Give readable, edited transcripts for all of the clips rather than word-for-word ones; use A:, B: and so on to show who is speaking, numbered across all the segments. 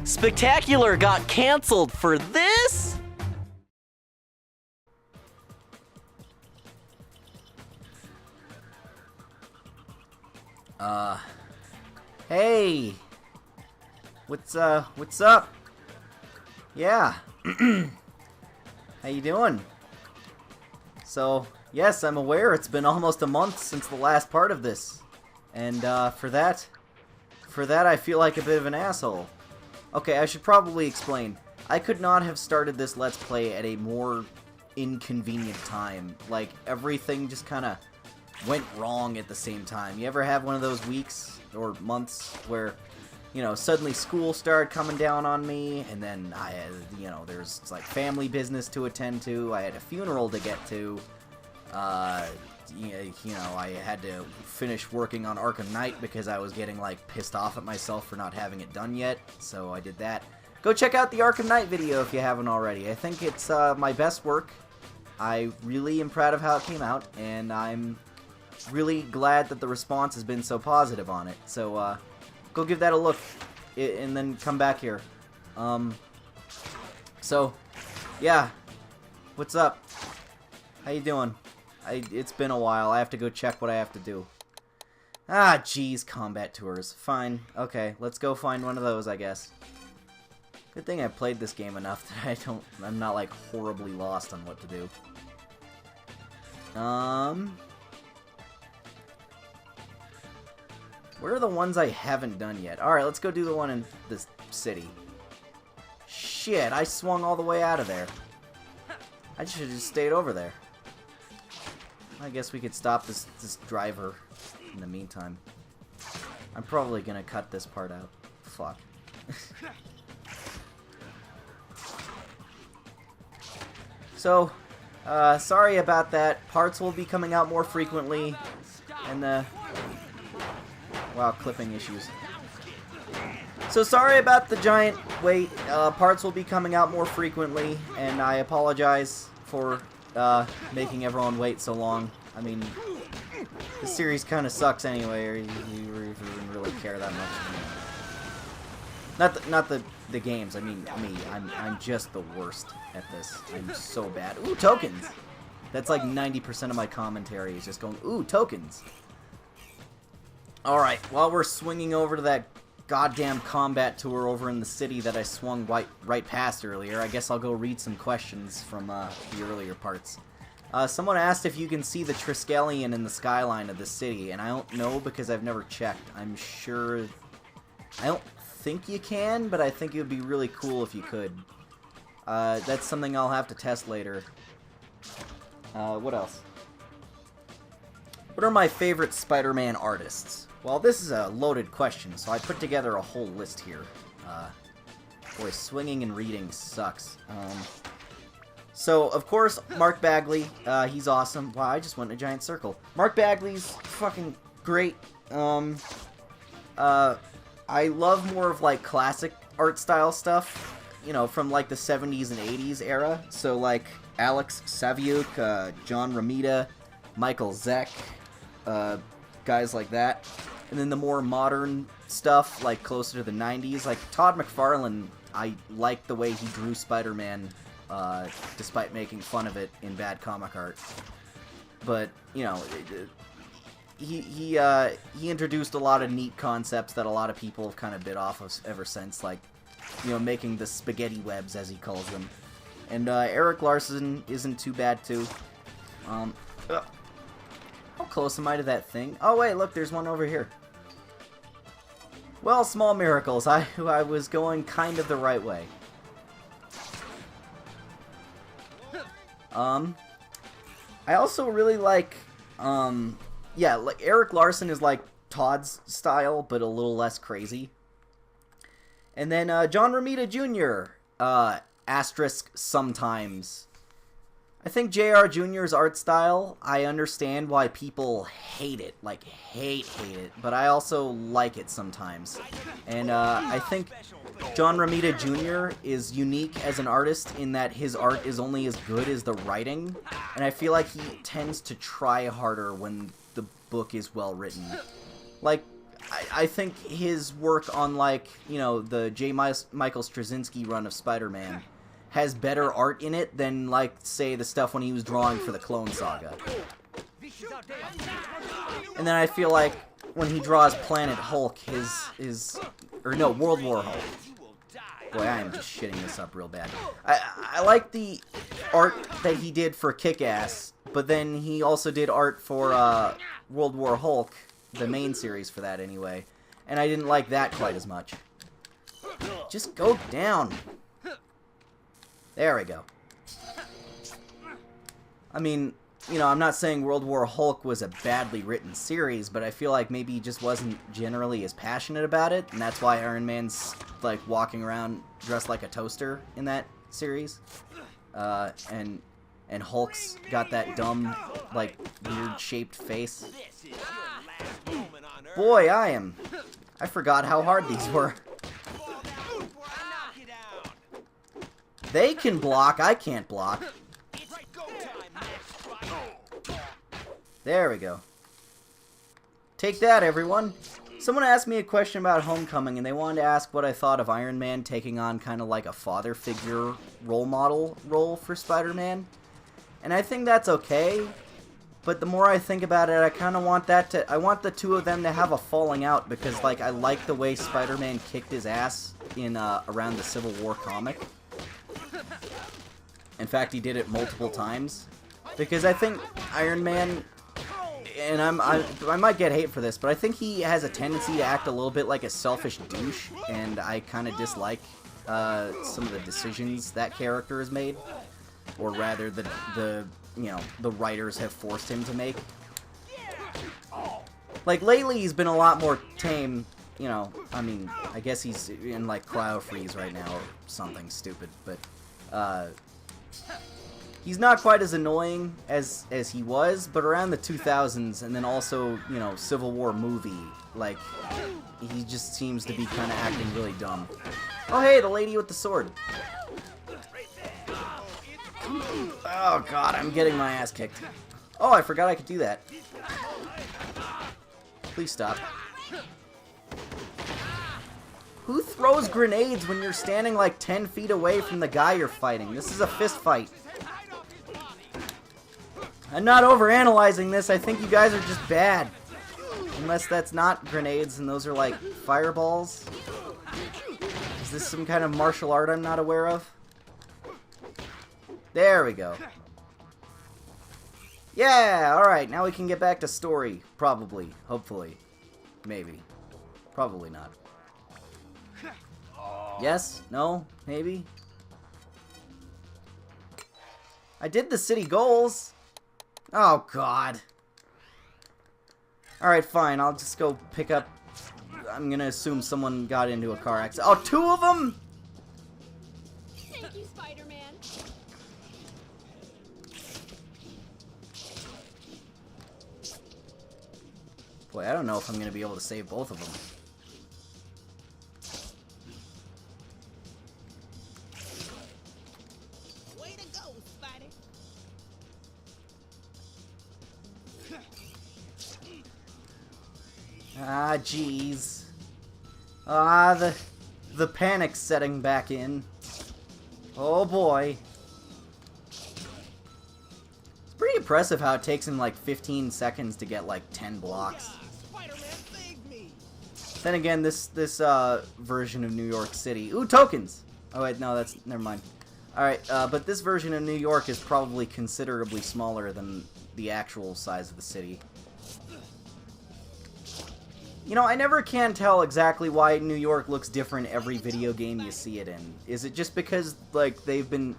A: Spectacular got canceled for this?
B: Hey! What's up? Yeah. How you doing? So, yes, I'm aware it's been almost a month since the last part of this. And, for that I feel like a bit of an asshole. Okay, I should probably explain. I could not have started this Let's Play at a more inconvenient time. Like, everything just kinda went wrong at the same time. You ever have one of those weeks or months where, you know, suddenly school started coming down on me, and then I had, you know, there's like family business to attend to, I had a funeral to get to, you know, I had to finish working on Arkham Knight because I was getting, like, pissed off at myself for not having it done yet, so I did that. Go check out the Arkham Knight video if you haven't already. I think it's my best work. I really am proud of how it came out, and I'm really glad that the response has been so positive on it. So, go give that a look, and then come back here. So, yeah. What's up? How you doing? It's been a while. I have to go check what I have to do. Ah, jeez, combat tours. Fine. Okay, let's go find one of those, I guess. Good thing I played this game enough that I'm not, like, horribly lost on what to do. Where are the ones I haven't done yet? Alright, let's go do the one in this city. Shit, I swung all the way out of there. I should have just stayed over there. I guess we could stop this driver in the meantime. I'm probably gonna cut this part out. Fuck. So, sorry about that. Parts will be coming out more frequently, and wow, clipping issues. So sorry about the giant wait. Parts will be coming out more frequently, and I apologize for making everyone wait so long. I mean, the series kind of sucks anyway, or you didn't really care that much. Not the games. I mean me. I'm just the worst at this. I'm so bad. Ooh, tokens. That's like 90% of my commentary is just going, ooh, tokens. Alright, while we're swinging over to that goddamn combat tour over in the city that I swung right past earlier, I guess I'll go read some questions from the earlier parts. Someone asked if you can see the Triskelion in the skyline of the city, and I don't know because I've never checked. I'm sure... I don't think you can, but I think it would be really cool if you could. That's something I'll have to test later. What else? What are my favorite Spider-Man artists? Well, this is a loaded question, so I put together a whole list here. Boy, swinging and reading sucks. So, of course, Mark Bagley, he's awesome. Wow, I just went in a giant circle. Mark Bagley's fucking great. I love more of, like, classic art style stuff, you know, from, like, the 70s and 80s era. So, like, Alex Saviuk, John Romita, Michael Zeck, guys like that. And then the more modern stuff, like, closer to the 90s, like, Todd McFarlane, I like the way he drew Spider-Man, despite making fun of it in bad comic art. But, you know, he introduced a lot of neat concepts that a lot of people have kind of bit off of ever since, like, you know, making the spaghetti webs, as he calls them. And Eric Larson isn't too bad, too. How close am I to that thing? Oh, wait, look, there's one over here. Well, small miracles. I was going kind of the right way. I also really like, yeah, like, Eric Larson is like Todd's style, but a little less crazy. And then, John Romita Jr., asterisk sometimes. I think J.R. Jr.'s art style, I understand why people hate it, like, hate it, but I also like it sometimes. And, I think John Romita Jr. is unique as an artist in that his art is only as good as the writing, and I feel like he tends to try harder when the book is well written. Like, I think his work on, like, you know, the Michael Straczynski run of Spider-Man has better art in it than, like, say, the stuff when he was drawing for the Clone Saga. And then I feel like when he draws Planet Hulk, World War Hulk. Boy, I am just shitting this up real bad. I like the art that he did for Kick-Ass, but then he also did art for World War Hulk, the main series for that anyway, and I didn't like that quite as much. Just go down. There we go. I mean, you know, I'm not saying World War Hulk was a badly written series, but I feel like maybe he just wasn't generally as passionate about it, and that's why Iron Man's, like, walking around dressed like a toaster in that series. And Hulk's got that dumb, like, weird-shaped face. Boy, I forgot how hard these were. They can block, I can't block. There we go. Take that, everyone. Someone asked me a question about Homecoming, and they wanted to ask what I thought of Iron Man taking on kind of like a father figure role model role for Spider-Man. And I think that's okay, but the more I think about it, I kind of want I want the two of them to have a falling out, because, like, I like the way Spider-Man kicked his ass in, around the Civil War comic. In fact, he did it multiple times. Because I think Iron Man, and I might get hate for this, but I think he has a tendency to act a little bit like a selfish douche, and I kind of dislike some of the decisions that character has made, or rather the writers have forced him to make. Like, lately he's been a lot more tame, you know. I mean, I guess he's in, like, cryo freeze right now or something stupid, but he's not quite as annoying as he was, but around the 2000s, and then also, you know, Civil War movie, like, he just seems to be kind of acting really dumb. Oh, hey, the lady with the sword. Oh, God, I'm getting my ass kicked. Oh, I forgot I could do that. Please stop. Who throws grenades when you're standing like 10 feet away from the guy you're fighting? This is a fist fight. I'm not overanalyzing this. I think you guys are just bad. Unless that's not grenades and those are like fireballs. Is this some kind of martial art I'm not aware of? There we go. Yeah, alright, now we can get back to story. Probably. Hopefully. Maybe. Probably not. Yes? No? Maybe? I did the city goals! Oh, God. Alright, fine. I'll just go pick up... I'm gonna assume someone got into a car accident. Oh, two of them?!
C: Thank you, Spider-Man.
B: Boy, I don't know if I'm gonna be able to save both of them.
C: Way to go, Spidey.
B: Ah, jeez. Ah, the panic's setting back in. Oh, boy. It's pretty impressive how it takes him like 15 seconds to get like 10 blocks. Then again, this version of New York City... Ooh, tokens! Oh, wait, no, that's... Never mind. Alright, but this version of New York is probably considerably smaller than the actual size of the city. You know, I never can tell exactly why New York looks different every video game you see it in. Is it just because, like, they've been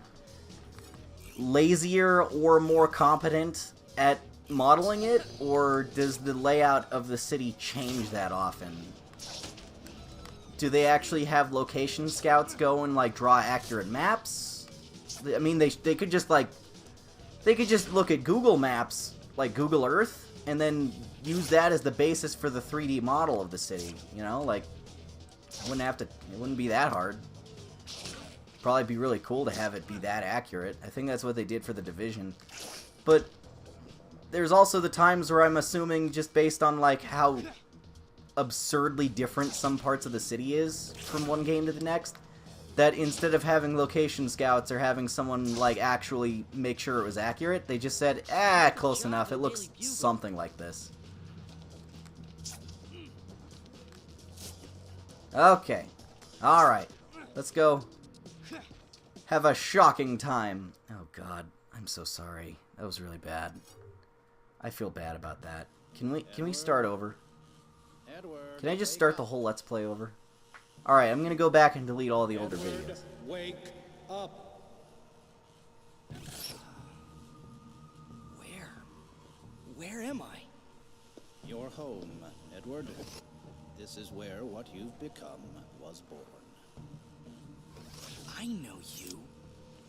B: lazier or more competent at modeling it? Or does the layout of the city change that often? Do they actually have location scouts go and, like, draw accurate maps? I mean, they could just, like... They could just look at Google Maps, like Google Earth, and then use that as the basis for the 3D model of the city, you know? Like, it wouldn't be that hard. Probably be really cool to have it be that accurate. I think that's what they did for The Division. But there's also the times where I'm assuming, just based on, like, how absurdly different some parts of the city is from one game to the next, that instead of having location scouts or having someone, like, actually make sure it was accurate, they just said, close enough, it looks something like this. Okay. Alright. Let's go have a shocking time. Oh god, I'm so sorry. That was really bad. I feel bad about that. Can we start over? Can I just start the whole Let's Play over? Alright, I'm gonna go back and delete all the older videos.
D: Wake up.
E: Where am I?
D: Your home, Edward. This is where what you've become was born.
E: I know you.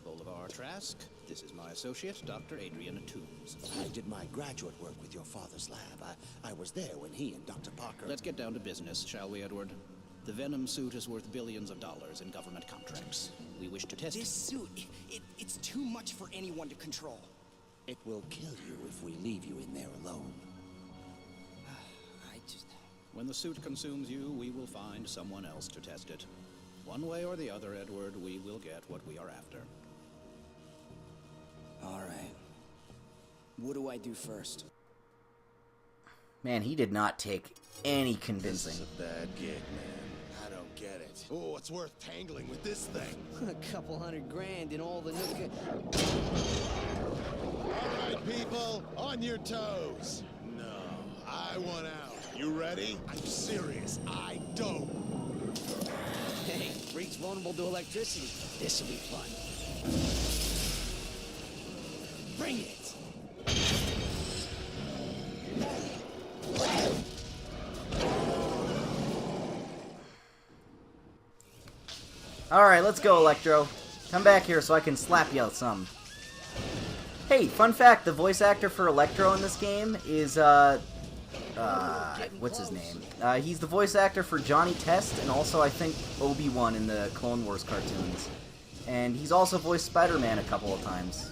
D: Bolivar Trask, this is my associate, Dr. Adrian Toombs.
F: I did my graduate work with your father's lab. I was there when he and Dr. Parker...
D: Let's get down to business, shall we, Edward? The Venom suit is worth billions of dollars in government contracts. We wish to test
E: This suit, it's too much for anyone to control.
F: It will kill you if we leave you in there alone.
D: When the suit consumes you, we will find someone else to test it. One way or the other, Edward, we will get what we are after.
E: All right. What do I do first?
B: Man, he did not take any convincing.
G: This is a bad gig, man. I don't get it. Oh, it's worth tangling with this thing.
E: A couple $100,000 in all the nook.
G: All right, people, on your toes. No, I want out. You ready? I'm serious. I don't.
E: Hey, freak's vulnerable to electricity. This'll be fun. Bring it!
B: Alright, let's go, Electro. Come back here so I can slap you some. Hey, fun fact, the voice actor for Electro in this game is, what's his name? He's the voice actor for Johnny Test and also, I think, Obi-Wan in the Clone Wars cartoons. And he's also voiced Spider-Man a couple of times.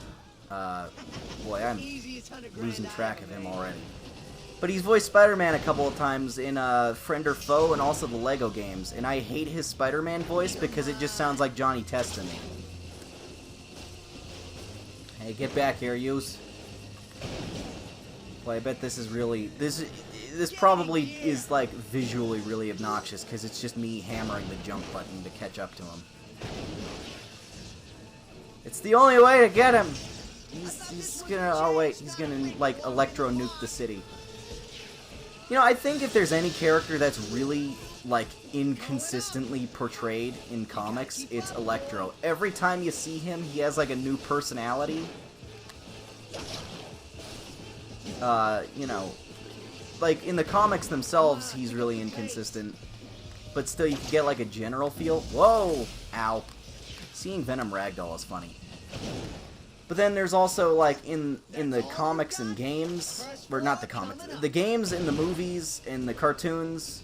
B: Boy, I'm losing track of him already. But he's voiced Spider-Man a couple of times in Friend or Foe and also the Lego games. And I hate his Spider-Man voice because it just sounds like Johnny Test to me. Hey, get back here, yous. Boy, I bet this is really... This probably is, like, visually really obnoxious because it's just me hammering the jump button to catch up to him. It's the only way to get him! He's gonna... Oh, wait. He's gonna, like, Electro nuke the city. You know, I think if there's any character that's really, like, inconsistently portrayed in comics, it's Electro. Every time you see him, he has, like, a new personality. You know... Like, in the comics themselves, he's really inconsistent. But still, you can get, like, a general feel. Whoa! Ow. Seeing Venom ragdoll is funny. But then there's also, like, in the comics and games... Or not the comics. The games and the movies and the cartoons,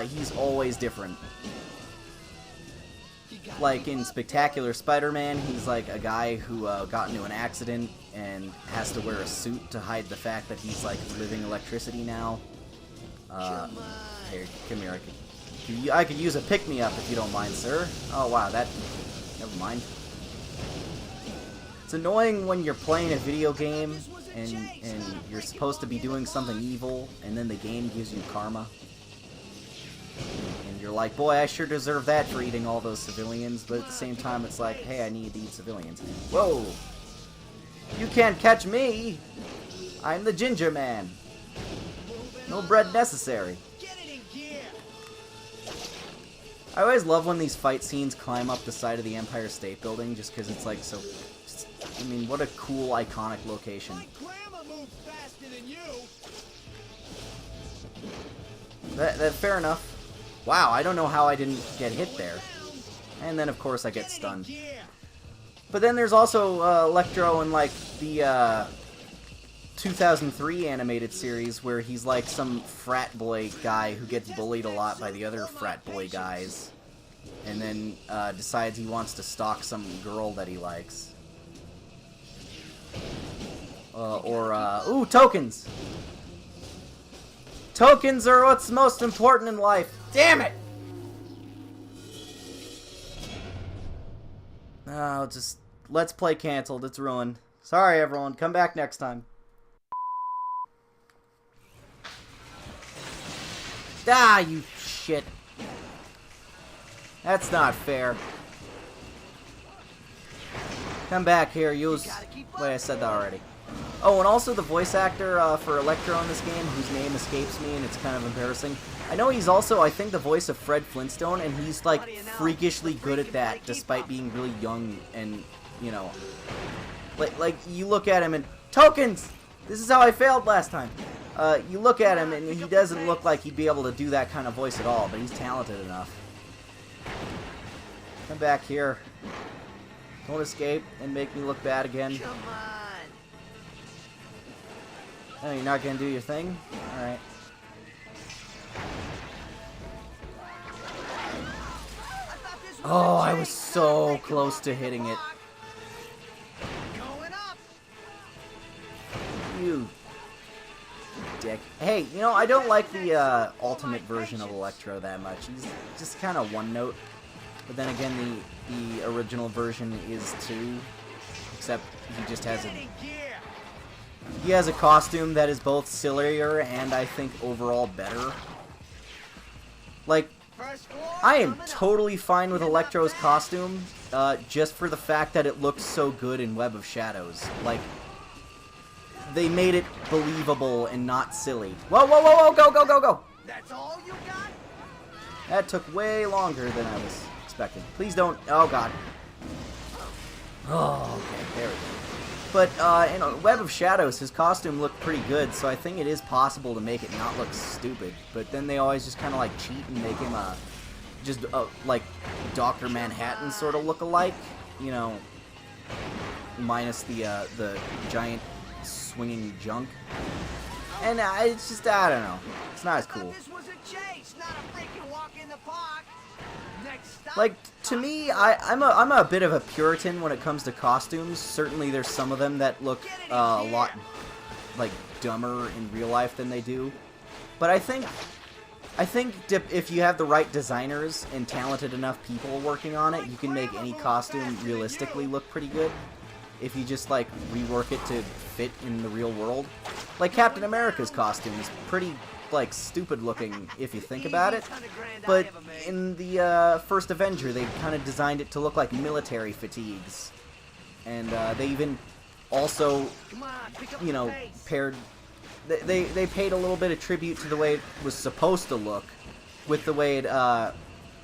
B: he's always different. Like, in Spectacular Spider-Man, he's, like, a guy who got into an accident and has to wear a suit to hide the fact that he's, like, living electricity now. Here, come here. I could use a pick-me-up if you don't mind, sir. Oh, wow, that... Never mind. It's annoying when you're playing a video game and you're supposed to be doing something evil, and then the game gives you karma. And you're like, boy, I sure deserve that for eating all those civilians, but at the same time it's like, hey, I need to eat civilians. Whoa! You can't catch me! I'm the Ginger Man. No bread necessary. I always love when these fight scenes climb up the side of the Empire State Building, just because it's like so... I mean, what a cool, iconic location. Fair enough. Wow, I don't know how I didn't get hit there. And then, of course, I get stunned. But then there's also Electro in, like, the 2003 animated series where he's, like, some frat boy guy who gets bullied a lot by the other frat boy guys. And then decides he wants to stalk some girl that he likes. Ooh, tokens! Tokens are what's most important in life. Damn it! Oh, just let's play canceled. It's ruined. Sorry, everyone. Come back next time. Ah, you shit. That's not fair. Come back here, use... Wait, I said that already. Oh, and also the voice actor for Electro in this game, whose name escapes me, and it's kind of embarrassing. I know he's also, I think, the voice of Fred Flintstone, and he's, like, freakishly good at that, despite being really young and, you know... Like, you look at him and... Tokens! This is how I failed last time. You look at him, and he doesn't look like he'd be able to do that kind of voice at all, but he's talented enough. Come back here. Don't escape and make me look bad again.
E: Come on.
B: Oh, you're not gonna do your thing? Alright. Oh, I was so close to hitting it. You dick. Hey, you know, I don't like the ultimate version of Electro that much. He's just kind of one note. But then again, the original version is too. Except he just has a... He has a costume that is both sillier and, I think, overall better. Like, I am totally fine with Electro's costume, just for the fact that it looks so good in Web of Shadows. Like, they made it believable and not silly. Whoa, whoa, whoa, whoa, go, go, go, go!
E: That's all you got?
B: That took way longer than I was expecting. Please don't... Oh, God. Oh, okay, there we go. But, in Web of Shadows, his costume looked pretty good, so I think it is possible to make it not look stupid. But then they always just kind of, like, cheat and make him, like, Dr. Manhattan sort of look-alike. You know, minus the giant swinging junk. And it's just, I don't know. It's not as cool.
E: This was a chase, not a freaking walk in the park. Next stop.
B: Like, to me, I'm a bit of a Puritan when it comes to costumes. Certainly there's some of them that look a lot, like, dumber in real life than they do. But I think if you have the right designers and talented enough people working on it, you can make any costume realistically look pretty good. If you just, like, rework it to fit in the real world. Like, Captain America's costume is pretty, like, stupid looking if you think about it. But in the first Avenger, they kind of designed it to look like military fatigues. And they even also, you know, paired... They paid a little bit of tribute to the way it was supposed to look with the way it,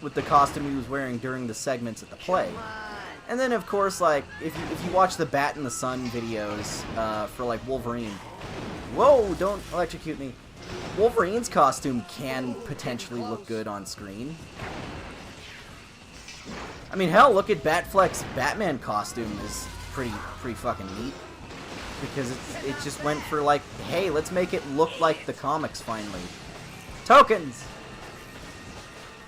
B: with the costume he was wearing during the segments at the play. And then, of course, like, if you watch the Bat in the Sun videos for, like, Wolverine... Whoa, don't electrocute me. Wolverine's costume can potentially look good on screen. I mean, hell, look at Batfleck's Batman costume is pretty fucking neat. Because it just went for, like, hey, let's make it look like the comics finally. Tokens!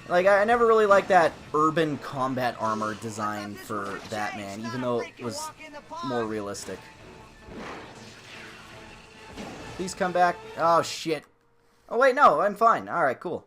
B: Like, I never really liked that urban combat armor design for Batman, even though it was more realistic. Please come back. Oh, shit. Oh, wait, no, I'm fine. Alright, cool.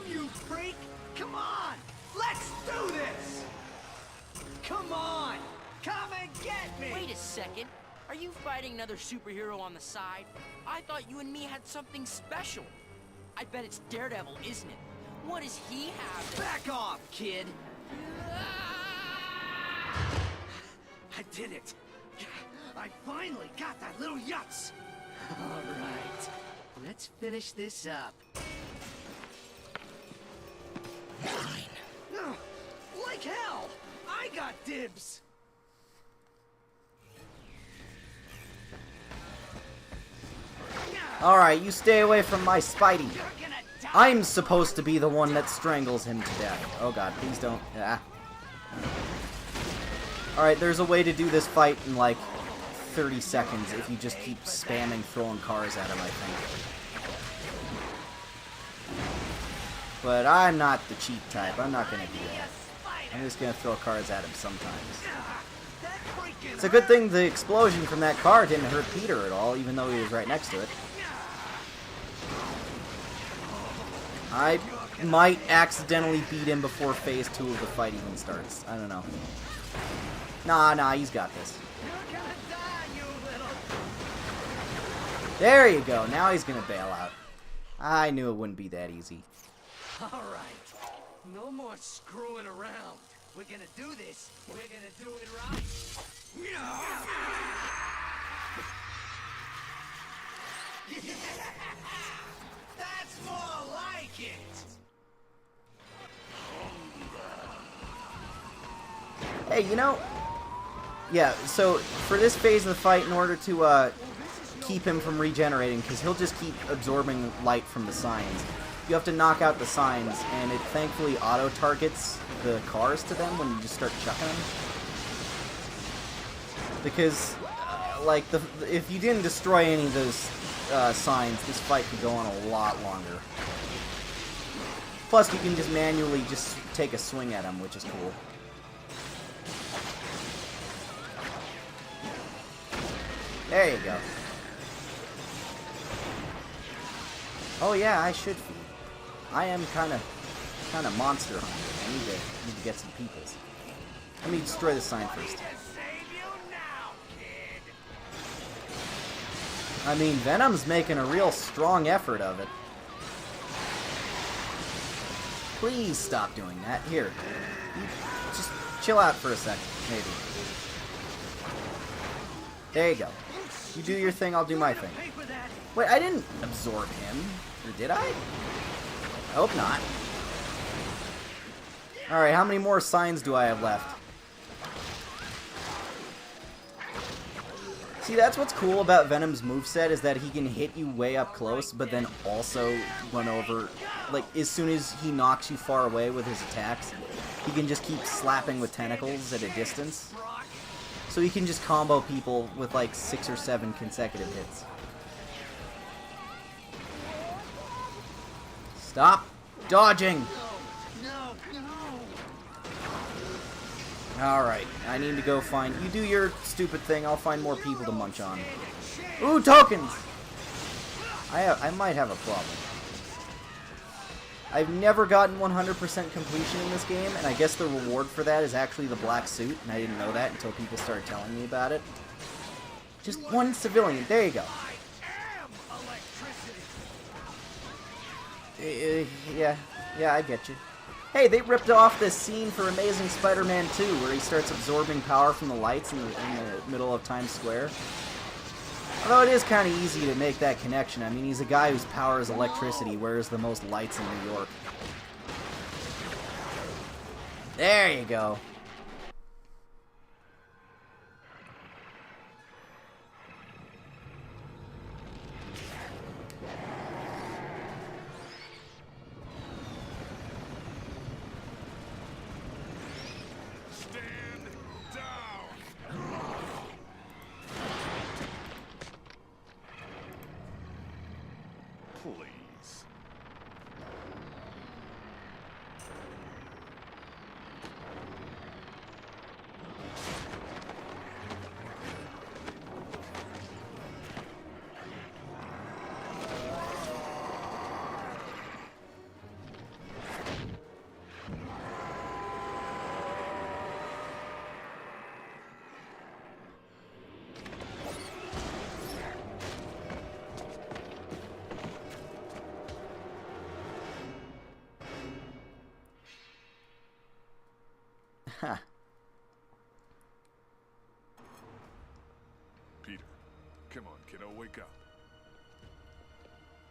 E: You freak! Come on! Let's do this! Come on! Come and get me!
H: Wait a second. Are you fighting another superhero on the side? I thought you and me had something special. I bet it's Daredevil, isn't it? What does he have?
E: Back off, kid! I did it! I finally got that little yutz! Alright, let's finish this up. Fine. Like hell! I got dibs!
B: Alright, you stay away from my Spidey.
E: You're gonna die!
B: I'm supposed to be the one that strangles him to death. Oh god, please don't. Ah. Alright, there's a way to do this fight in like 30 seconds if you just keep spamming throwing cars at him, I think. But I'm not the cheap type. I'm not going to do that. I'm just going to throw cars at him sometimes. It's a good thing the explosion from that car didn't hurt Peter at all, even though he was right next to it. I might accidentally beat him before phase 2 of the fight even starts. I don't know. Nah, he's got this. There you go. Now he's going to bail out. I knew it wouldn't be that easy.
E: Alright. No more screwing around. We're gonna do this. We're gonna do it right. That's more like it.
B: Hey, you know... Yeah, so for this phase of the fight, in order to keep him from regenerating, because he'll just keep absorbing light from the signs, you have to knock out the signs, and it thankfully auto-targets the cars to them when you just start chucking them. Because, like, if you didn't destroy any of those signs, this fight could go on a lot longer. Plus, you can just manually just take a swing at them, which is cool. There you go. Oh yeah, I should feed. I am kind of monster hungry. I need to get some peoples. Let me destroy the sign first. I mean, Venom's making a real strong effort of it. Please stop doing that. Here, just chill out for a second, maybe. There you go. You do your thing, I'll do my thing. Wait, I didn't absorb him. Or did I? I hope not. Alright, how many more signs do I have left? See, that's what's cool about Venom's moveset, is that he can hit you way up close, but then also run over. Like, as soon as he knocks you far away with his attacks, he can just keep slapping with tentacles at a distance. So he can just combo people with like 6 or 7 consecutive hits. Stop dodging! Alright, I need to go find... You do your stupid thing, I'll find more people to munch on. Ooh, tokens! I might have a problem. I've never gotten 100% completion in this game, and I guess the reward for that is actually the black suit, and I didn't know that until people started telling me about it. Just one civilian, there you go. Yeah, I get you. Hey, they ripped off this scene for Amazing Spider-Man 2, where he starts absorbing power from the lights in the middle of Times Square. Although it is kind of easy to make that connection. I mean, he's a guy whose power is electricity, wears the most lights in New York. There you go.
G: Please.
B: Huh.
G: Peter, come on, kiddo, wake up.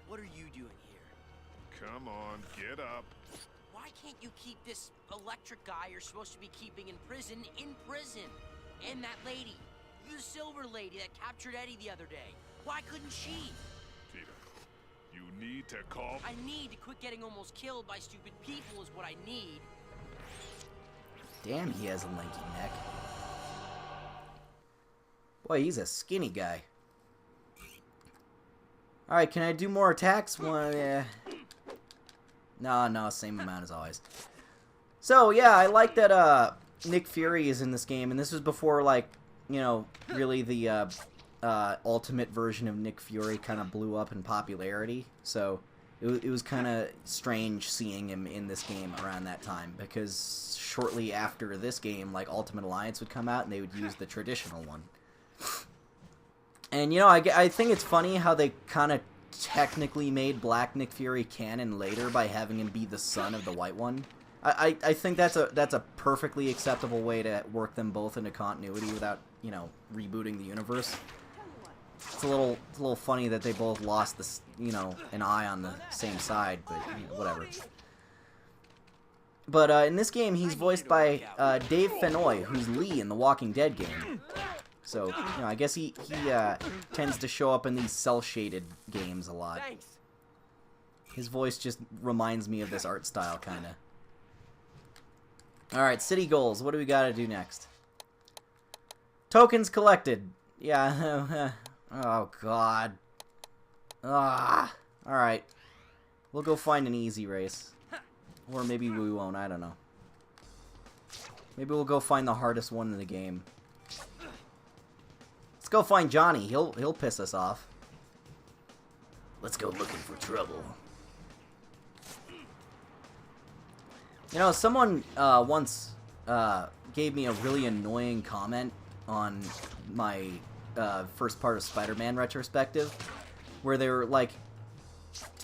H: What are you doing here?
G: Come on, get up.
H: Why can't you keep this electric guy you're supposed to be keeping in prison? And that lady, the silver lady that captured Eddie the other day. Why couldn't she?
G: Peter, you
I: need to calm.
H: I need to quit getting almost killed by stupid people is what I need.
B: Damn, he has a lanky neck. Boy, he's a skinny guy. Alright, can I do more attacks? One, yeah. No, same amount as always. So, yeah, I like that Nick Fury is in this game, and this was before, like, you know, really the ultimate version of Nick Fury kind of blew up in popularity. So, it was kind of strange seeing him in this game around that time, because shortly after this game, like, Ultimate Alliance would come out, and they would use the traditional one. And, you know, I think it's funny how they kind of technically made Black Nick Fury canon later by having him be the son of the White One. I think that's a perfectly acceptable way to work them both into continuity without, you know, rebooting the universe. It's a little funny that they both lost this, you know, an eye on the same side, but you know, whatever. But in this game, he's voiced by Dave Fennoy, who's Lee in the Walking Dead game. So, you know, I guess he tends to show up in these cel-shaded games a lot. His voice just reminds me of this art style, kind of. Alright, city goals. What do we gotta do next? Tokens collected. Yeah. Oh, God. Ah. Alright. We'll go find an easy race. Or maybe we won't. I don't know. Maybe we'll go find the hardest one in the game. Let's go find Johnny. He'll piss us off. Let's go looking for trouble. You know, someone once gave me a really annoying comment on my first part of Spider-Man retrospective, where they were, like,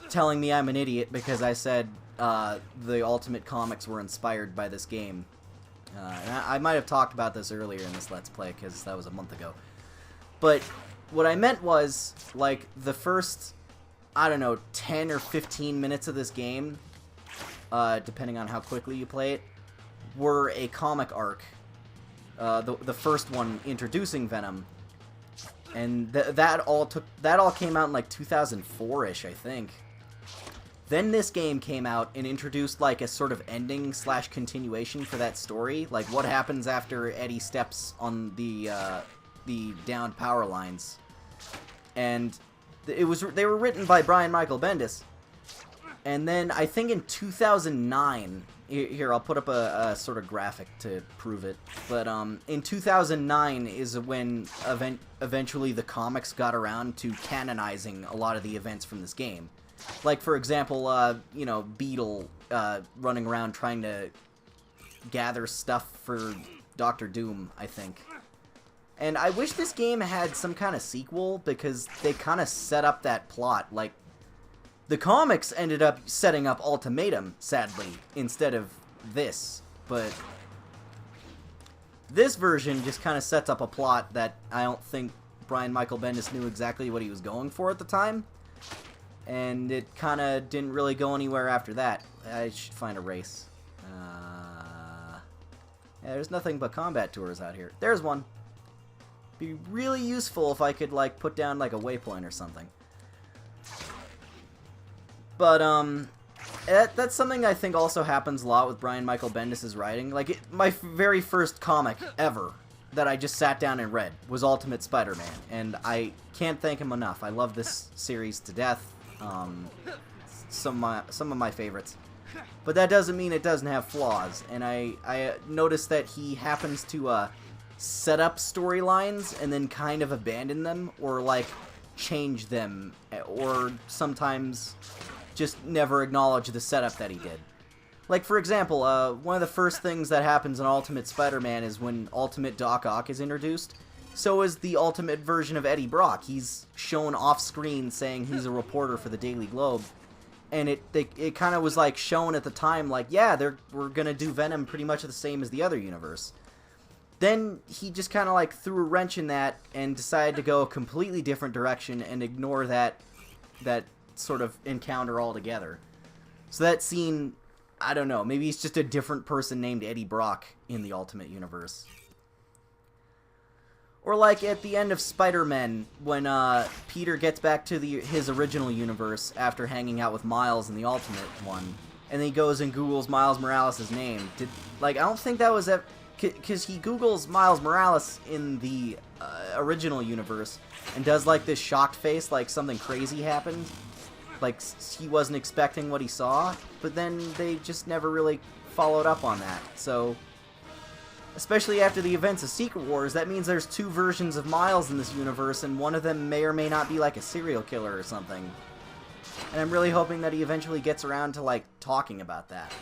B: telling me I'm an idiot because I said the Ultimate comics were inspired by this game. And I might have talked about this earlier in this Let's Play, because that was a month ago. But what I meant was, like, the first, I don't know, 10 or 15 minutes of this game, depending on how quickly you play it, were a comic arc. The first one introducing Venom. And that all came out in, like, 2004-ish, I think. Then this game came out and introduced, like, a sort of ending / continuation for that story. Like, what happens after Eddie steps on the downed power lines. And they were written by Brian Michael Bendis. And then, I think in 2009... Here, I'll put up a sort of graphic to prove it. But in 2009 is when eventually the comics got around to canonizing a lot of the events from this game. Like, for example, you know, Beetle running around trying to gather stuff for Doctor Doom, I think. And I wish this game had some kind of sequel, because they kind of set up that plot. Like, the comics ended up setting up Ultimatum, sadly, instead of this. But this version just kind of sets up a plot that I don't think Brian Michael Bendis knew exactly what he was going for at the time. And it kind of didn't really go anywhere after that. I should find a race. Yeah, there's nothing but combat tours out here. There's one. Be really useful if I could, like, put down, like, a waypoint or something. But, that's something I think also happens a lot with Brian Michael Bendis' writing. Like, my very first comic ever that I just sat down and read was Ultimate Spider-Man, and I can't thank him enough. I love this series to death. Some of my favorites. But that doesn't mean it doesn't have flaws, and I noticed that he happens to, set up storylines and then kind of abandon them, or, like, change them, or sometimes just never acknowledge the setup that he did. Like, for example, one of the first things that happens in Ultimate Spider-Man is when Ultimate Doc Ock is introduced. So is the Ultimate version of Eddie Brock. He's shown off-screen saying he's a reporter for the Daily Globe. And it kind of was, like, shown at the time, like, yeah, we're gonna do Venom pretty much the same as the other universe. Then he just kind of, like, threw a wrench in that and decided to go a completely different direction and ignore that sort of encounter altogether. So that scene, I don't know, maybe he's just a different person named Eddie Brock in the Ultimate Universe. Or like at the end of Spider-Man, when Peter gets back to his original universe after hanging out with Miles in the Ultimate one, and then he goes and Googles Miles Morales' name. I don't think that was because he Googles Miles Morales in the original universe and does like this shocked face, like something crazy happened, like he wasn't expecting what he saw. But then they just never really followed up on that. So, especially after the events of Secret Wars, that means there's two versions of Miles in this universe, and one of them may or may not be like a serial killer or something. And I'm really hoping that he eventually gets around to, like, talking about that.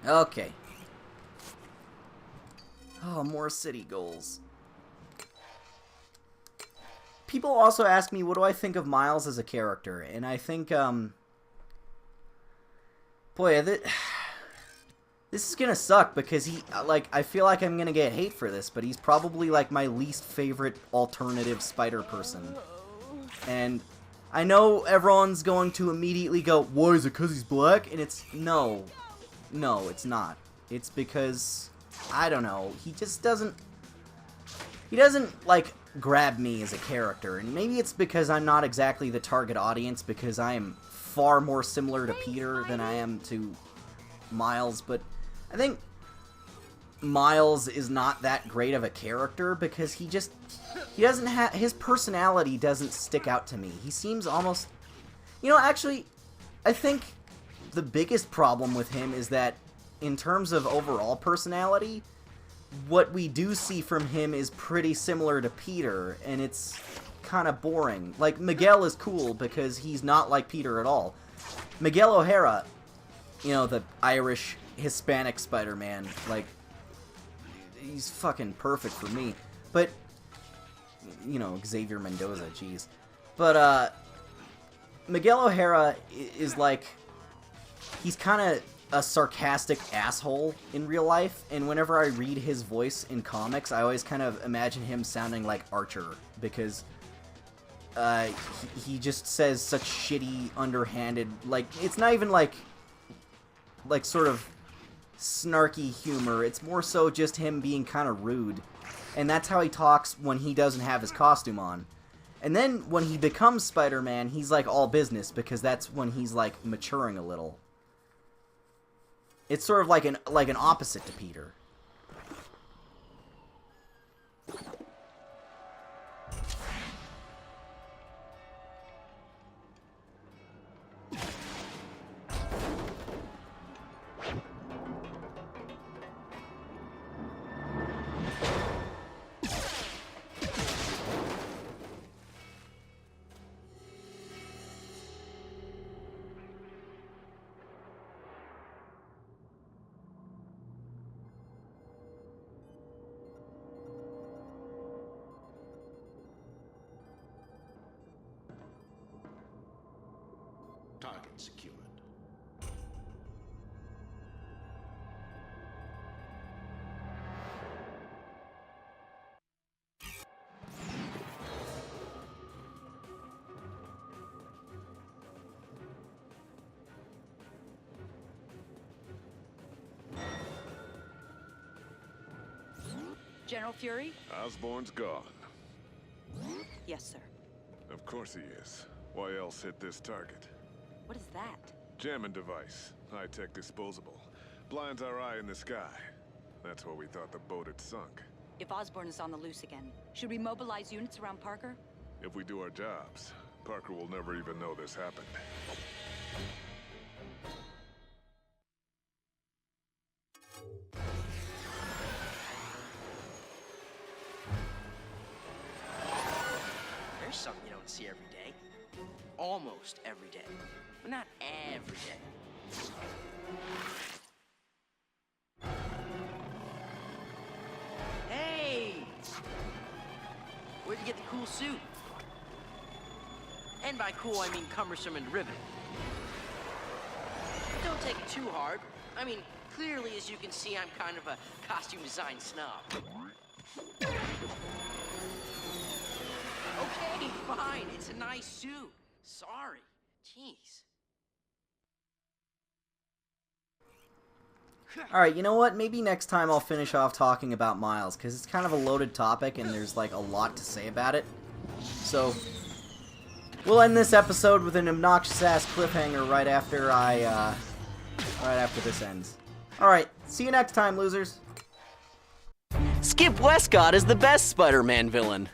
B: Okay. Oh, more city goals. People also ask me, what do I think of Miles as a character? And I think, boy, this is gonna suck because I feel like I'm gonna get hate for this, but he's probably, like, my least favorite alternative Spider person. And I know everyone's going to immediately go, why, is it because he's black? And it's, no, it's not. It's because, I don't know, he doesn't, like, grab me as a character. And maybe it's because I'm not exactly the target audience, because I am far more similar to Peter than I am to Miles, but I think Miles is not that great of a character because he doesn't have, his personality doesn't stick out to me. He seems almost, actually, I think the biggest problem with him is that in terms of overall personality, what we do see from him is pretty similar to Peter, and it's kind of boring. Like, Miguel is cool because he's not like Peter at all. Miguel O'Hara, the Irish Hispanic Spider-Man, like, he's fucking perfect for me. But, Xavier Mendoza, jeez. But, Miguel O'Hara is like, he's kind of a sarcastic asshole in real life, and whenever I read his voice in comics, I always kind of imagine him sounding like Archer, because he just says such shitty, underhanded, like, it's not even like sort of snarky humor, it's more so just him being kind of rude, and that's how he talks when he doesn't have his costume on. And then when he becomes Spider-Man, he's like all business, because that's when he's like maturing a little. It's sort of like an opposite to Peter.
F: Target secured.
I: General Fury?
J: Osborn's gone.
I: Yes, sir.
J: Of course he is. Why else hit this target?
I: What is that?
J: Jamming device. High-tech disposable. Blinds our eye in the sky. That's where we thought the boat had sunk.
I: If Osborn is on the loose again, should we mobilize units around Parker?
J: If we do our jobs, Parker will never even know this happened.
H: There's something you don't see every day. Almost every day. But not every day. Hey! Where'd you get the cool suit? And by cool, I mean cumbersome and riveting. Don't take it too hard. I mean, clearly, as you can see, I'm kind of a costume design snob. Okay, fine. It's a nice suit. Sorry. Jeez.
B: Alright, you know what? Maybe next time I'll finish off talking about Miles, because it's kind of a loaded topic and there's like a lot to say about it. So, we'll end this episode with an obnoxious-ass cliffhanger right after this ends. Alright, see you next time, losers!
A: Skip Westcott is the best Spider-Man villain.